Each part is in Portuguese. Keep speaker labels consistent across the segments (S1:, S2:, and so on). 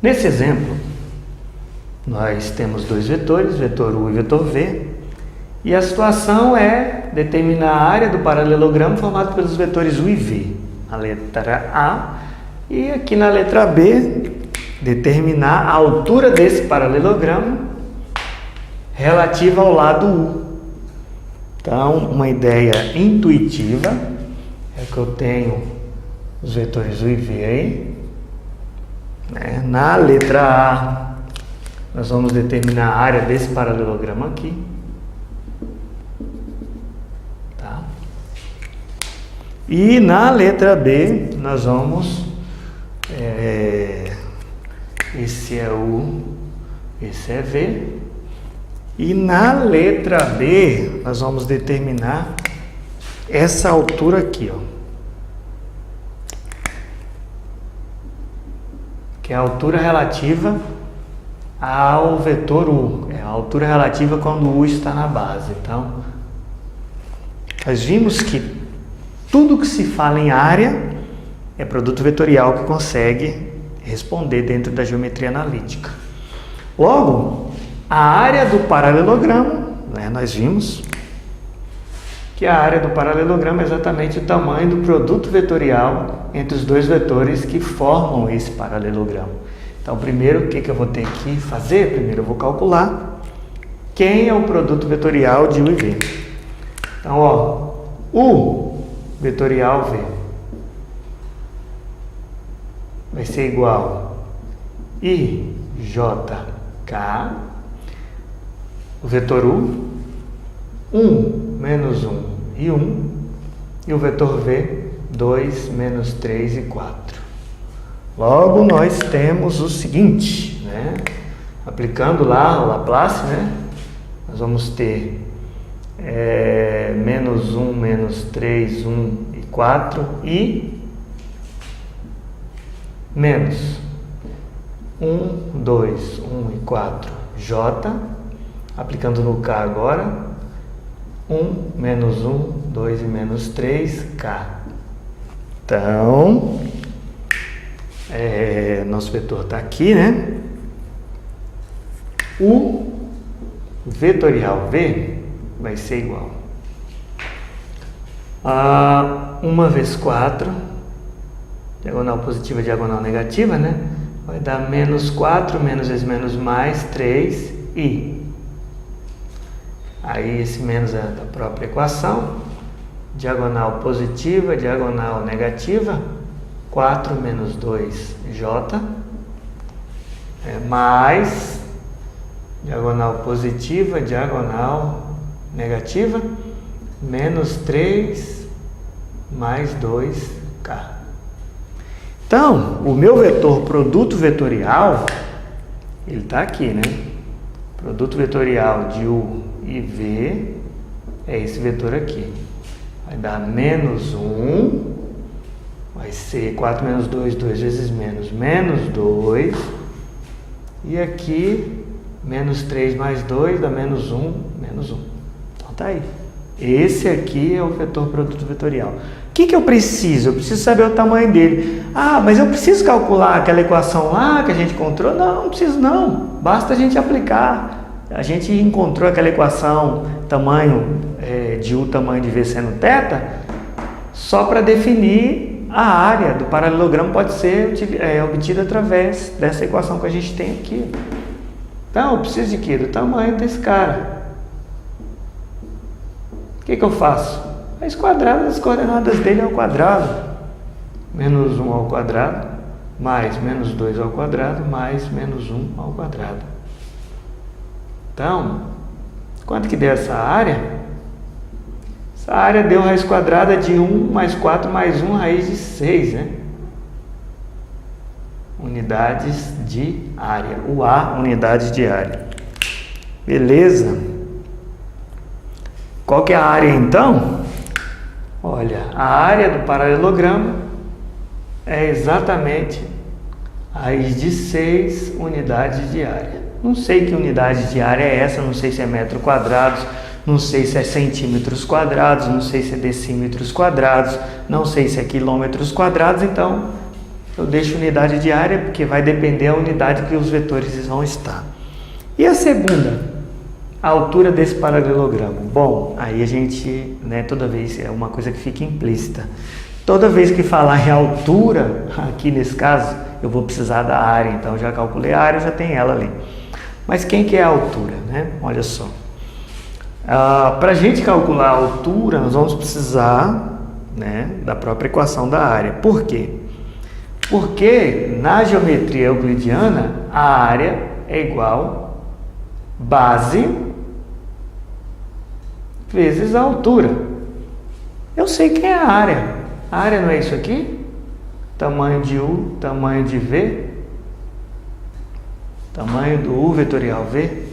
S1: Nesse exemplo, nós temos dois vetores, vetor U e vetor V, e a situação é determinar a área do paralelogramo formado pelos vetores U e V, a letra A, e aqui na letra B, determinar a altura desse paralelogramo relativa ao lado U. Então, uma ideia intuitiva é que eu tenho os vetores U e V aí, né? Na letra A, nós vamos determinar a área desse paralelogramo aqui. Tá? E na letra B, nós vamos... esse é U, esse é V. E na letra B, nós vamos determinar essa altura aqui, ó. Que é a altura relativa ao vetor U. É a altura relativa quando o U está na base. Então, nós vimos que tudo que se fala em área é produto vetorial que consegue responder dentro da geometria analítica. Logo, a área do paralelogramo, né, nós vimos que a área do paralelogramo é exatamente o tamanho do produto vetorial entre os dois vetores que formam esse paralelogramo. Então, primeiro, o que eu vou ter que fazer? Primeiro eu vou calcular quem é o produto vetorial de U e V. Então, ó, U vetorial V vai ser igual a IJK, o vetor U, 1 menos 1 e 1, e o vetor V, 2 menos 3 e 4. Logo, nós temos o seguinte, né? Aplicando lá o Laplace, né? Nós vamos ter menos 1, menos 3, 1 e 4 e menos 1, 2, 1 e 4, J, aplicando no K agora, 1, menos 1, 2 e menos 3, K. Então, nosso vetor está aqui, né? O vetorial V vai ser igual a 1 vezes 4, diagonal positiva, diagonal negativa, né? Vai dar menos 4, menos vezes menos mais, 3, i. Aí esse menos é da própria equação. Diagonal positiva, diagonal negativa, 4 menos 2, j. Mais, diagonal positiva, diagonal negativa, menos 3 mais 2k. Então, o meu vetor produto vetorial, ele está aqui, né? Produto vetorial de U e V é esse vetor aqui. Vai dar menos 1, vai ser 4 menos 2, 2 vezes menos, menos 2. E aqui, menos 3 mais 2 dá menos 1, menos 1. Então tá aí. Esse aqui é o vetor produto vetorial. O que eu preciso? Eu preciso saber o tamanho dele. Ah, mas eu preciso calcular aquela equação lá que a gente encontrou? Não, não preciso não. Basta a gente aplicar. A gente encontrou aquela equação, tamanho de U, tamanho de V seno θ, só para definir a área do paralelogramo pode ser obtida através dessa equação que a gente tem aqui. Então, eu preciso de quê? Do tamanho desse cara. O que eu faço? Raiz quadrada das coordenadas dele ao quadrado. Menos 1 ao quadrado, mais menos 2 ao quadrado, mais menos 1 ao quadrado. Então, quanto que deu essa área? Essa área deu raiz quadrada de 1 mais 4 mais 1, raiz de 6, né? Unidades de área. UA, unidades de área. Beleza? Qual que é a área então? Olha, a área do paralelogramo é exatamente a raiz de 6 unidades de área. Não sei que unidade de área é essa, não sei se é metros quadrados, não sei se é centímetros quadrados, não sei se é decímetros quadrados, não sei se é quilômetros quadrados, então eu deixo unidade de área, porque vai depender da unidade que os vetores vão estar. E a segunda? A altura desse paralelogramo. Bom, aí a gente, toda vez, é uma coisa que fica implícita. Toda vez que falar em altura, aqui nesse caso, eu vou precisar da área. Então, já calculei a área, já tem ela ali. Mas quem que é a altura, Olha só. Para a gente calcular a altura, nós vamos precisar, da própria equação da área. Por quê? Porque na geometria euclidiana, a área é igual base vezes a altura. Eu sei quem é a área. A área não é isso aqui? Tamanho de U, tamanho de V, tamanho do U vetorial V.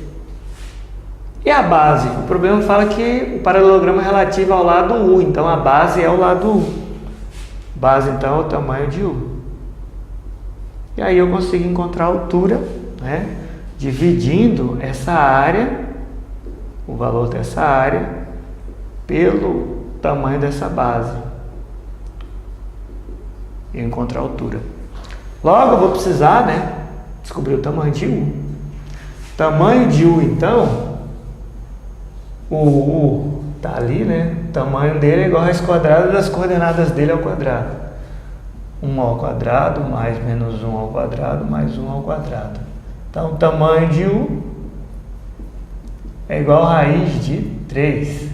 S1: E a base? O problema fala que o paralelogramo é relativo ao lado U, então a base é o lado U. Base, então, é o tamanho de U. E aí eu consigo encontrar a altura, dividindo essa área, o valor dessa área, pelo tamanho dessa base. E encontrar a altura. Logo eu vou precisar, descobrir o tamanho de U. Tamanho de U, então, o U está ali, O tamanho dele é igual a raiz quadrada das coordenadas dele ao quadrado. 1 ao quadrado mais menos 1 ao quadrado mais 1 ao quadrado. Então, o tamanho de U é igual a raiz de 3.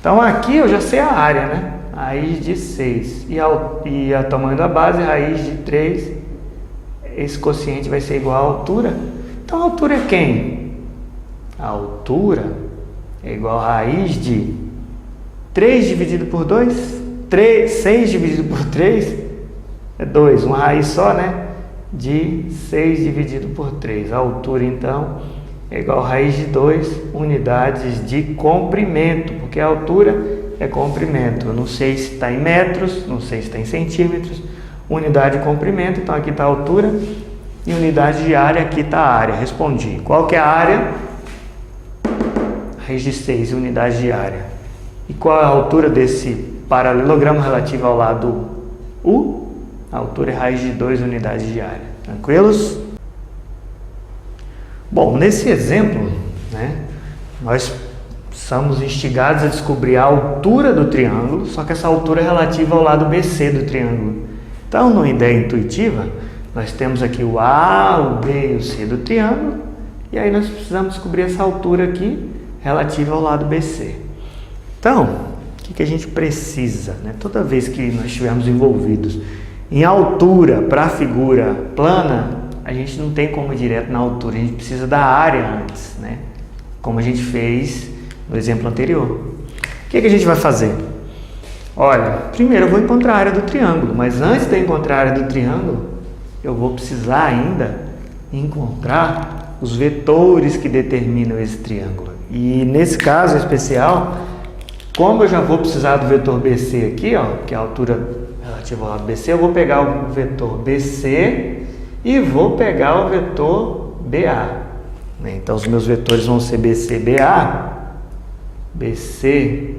S1: Então, aqui eu já sei a área, Raiz de 6. E o tamanho da base, raiz de 3. Esse quociente vai ser igual à altura. Então, a altura é quem? A altura é igual a raiz de 3 dividido por 2. 6 dividido por 3 é 2. Uma raiz só, de 6 dividido por 3. A altura, então, é igual a raiz de 2 unidades de comprimento, porque a altura é comprimento. Eu não sei se está em metros, não sei se está em centímetros. Unidade de comprimento, então aqui está a altura. E unidade de área, aqui está a área. Respondi. Qual que é a área? Raiz de 6, unidade de área. E qual é a altura desse paralelogramo relativo ao lado U? A altura é raiz de 2 unidades de área. Tranquilos? Bom, nesse exemplo, nós somos instigados a descobrir a altura do triângulo, só que essa altura é relativa ao lado BC do triângulo. Então, numa ideia intuitiva, nós temos aqui o A, o B e o C do triângulo, e aí nós precisamos descobrir essa altura aqui relativa ao lado BC. Então, o que a gente precisa? Toda vez que nós estivermos envolvidos em altura para a figura plana, a gente não tem como ir direto na altura, a gente precisa da área antes, como a gente fez no exemplo anterior. O que a gente vai fazer? Olha, primeiro eu vou encontrar a área do triângulo, mas antes de eu encontrar a área do triângulo, eu vou precisar ainda encontrar os vetores que determinam esse triângulo. E nesse caso especial, como eu já vou precisar do vetor BC aqui, que é a altura relativa ao lado BC, eu vou pegar o vetor BC e vou pegar o vetor BA. Então, os meus vetores vão ser BC, BA, BC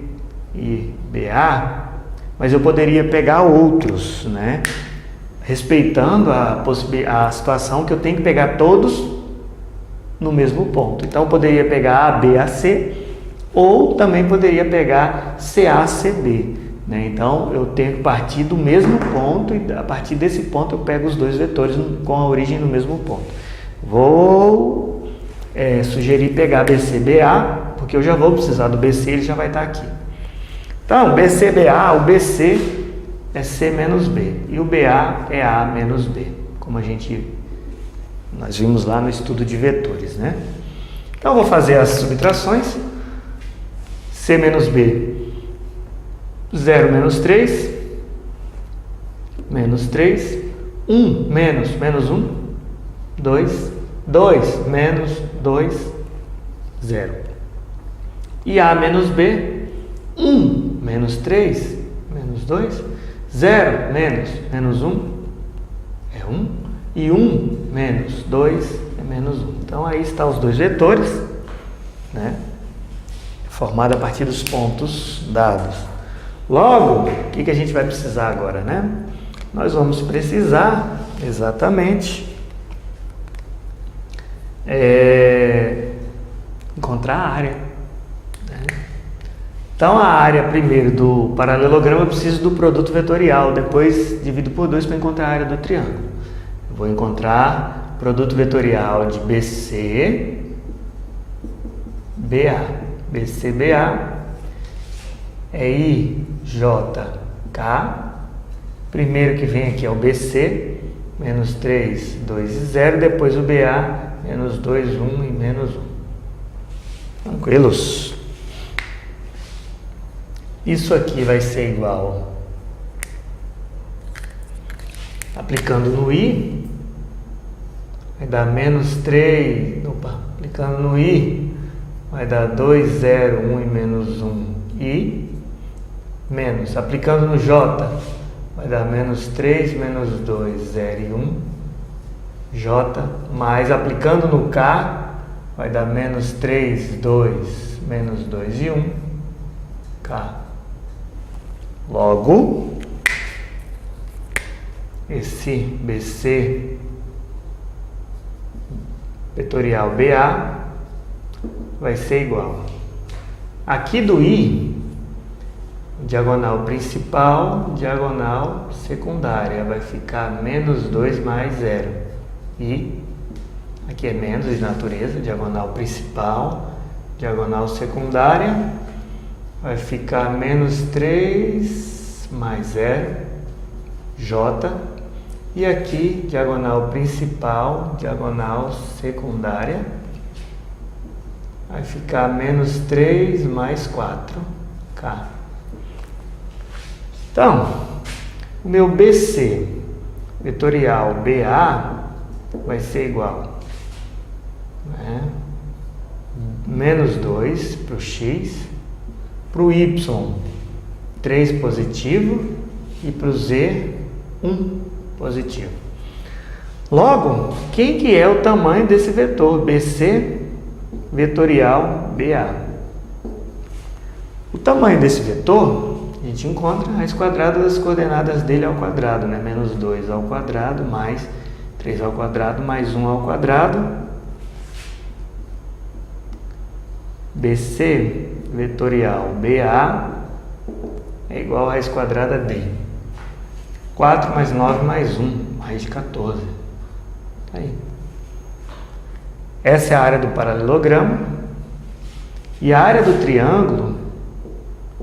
S1: e BA, mas eu poderia pegar outros, respeitando a situação que eu tenho que pegar todos no mesmo ponto. Então, eu poderia pegar A, B, A, C, ou também poderia pegar CA, CB. Então, eu tenho que partir do mesmo ponto e a partir desse ponto eu pego os dois vetores com a origem no mesmo ponto. Vou sugerir pegar BC, BA, porque eu já vou precisar do BC, ele já vai estar aqui. Então, BC, BA, o BC é C menos B e o BA é A menos B, como nós vimos lá no estudo de vetores, Então, eu vou fazer as subtrações. C menos B, 0 menos 3, menos 3, 1 menos 1, 2, 2 menos 2, 0. E A menos B, 1 menos 3, menos 2, 0 menos 1 é 1, e 1 menos 2 é menos 1. Então, aí estão os dois vetores, formado a partir dos pontos dados. Logo, o que a gente vai precisar agora, né? Nós vamos precisar exatamente encontrar a área, né? Então a área primeiro do paralelogramo eu preciso do produto vetorial, depois divido por 2 para encontrar a área do triângulo. Eu vou encontrar produto vetorial de BC, BA. BC, BA é IJK. Primeiro que vem aqui é o BC, menos 3, 2 e 0. Depois o BA, menos 2, 1 e menos 1. Tranquilos? Isso aqui vai ser igual, aplicando no I, vai dar menos 3, aplicando no I, vai dar 2, 0, 1 e menos 1, I, menos, aplicando no J, vai dar menos 3, menos 2, 0 e 1, J, mais, aplicando no K, vai dar menos 3, 2, menos 2 e 1, K. Logo, esse BC vetorial BA vai ser igual. Aqui do I, diagonal principal, diagonal secundária, vai ficar menos 2 mais 0. E aqui é menos de natureza, diagonal principal, diagonal secundária, vai ficar menos 3 mais 0, J. E aqui, diagonal principal, diagonal secundária, vai ficar menos 3 mais 4, K. Então, o meu BC vetorial BA vai ser igual, né? Menos 2 para o X, para o Y 3 positivo e para o Z 1 positivo. Logo, quem que é o tamanho desse vetor BC vetorial BA? O tamanho desse vetor a gente encontra a raiz quadrada das coordenadas dele ao quadrado, né? Menos 2 ao quadrado mais 3 ao quadrado mais 1 ao quadrado. BC vetorial BA é igual a raiz quadrada de 4 mais 9 mais 1, raiz de 14. Aí. Essa é a área do paralelogramo. E a área do triângulo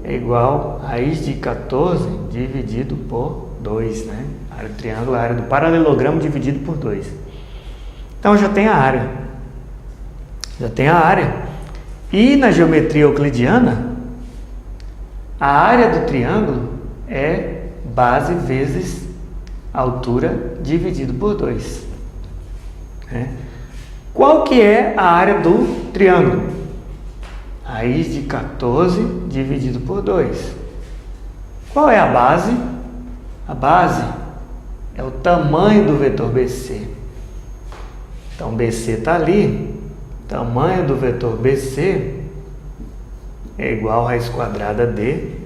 S1: é igual a raiz de 14 dividido por 2, né? A área do triângulo é a área do paralelogramo dividido por 2. Então já tem a área. Já tem a área. E na geometria euclidiana, a área do triângulo é base vezes altura dividido por 2. Qual que é a área do triângulo? Raiz de 14 dividido por 2. Qual é a base? A base é o tamanho do vetor BC. Então, BC está ali. Tamanho do vetor BC é igual a raiz quadrada de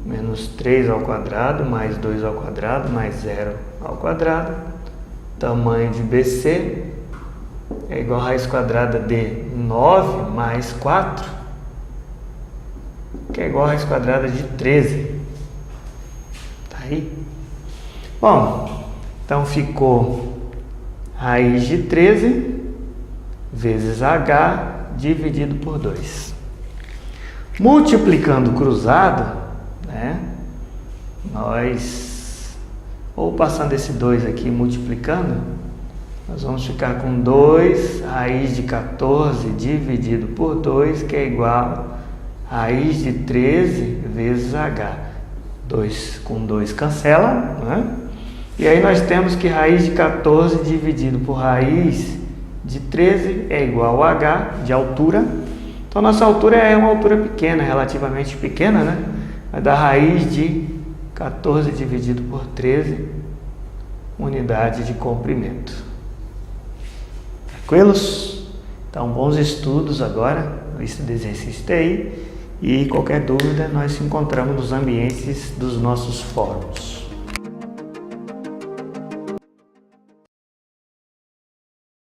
S1: menos 3 ao quadrado, mais 2 ao quadrado, mais 0 ao quadrado. Tamanho de BC é igual a raiz quadrada de 9 mais 4, que é igual a raiz quadrada de 13. Tá aí? Bom, então ficou raiz de 13 vezes h dividido por 2. Multiplicando cruzado, né? Ou passando esse 2 aqui, multiplicando, nós vamos ficar com 2 raiz de 14 dividido por 2, que é igual a raiz de 13 vezes h. 2 com 2 cancela, né? E aí nós temos que raiz de 14 dividido por raiz de 13 é igual a h de altura. Então nossa altura é uma altura pequena, relativamente pequena, né? Vai dar raiz de 14 dividido por 13 unidade de comprimento. Tranquilos? Então bons estudos agora, lista de exercício TI. E qualquer dúvida, nós nos encontramos nos ambientes dos nossos fóruns.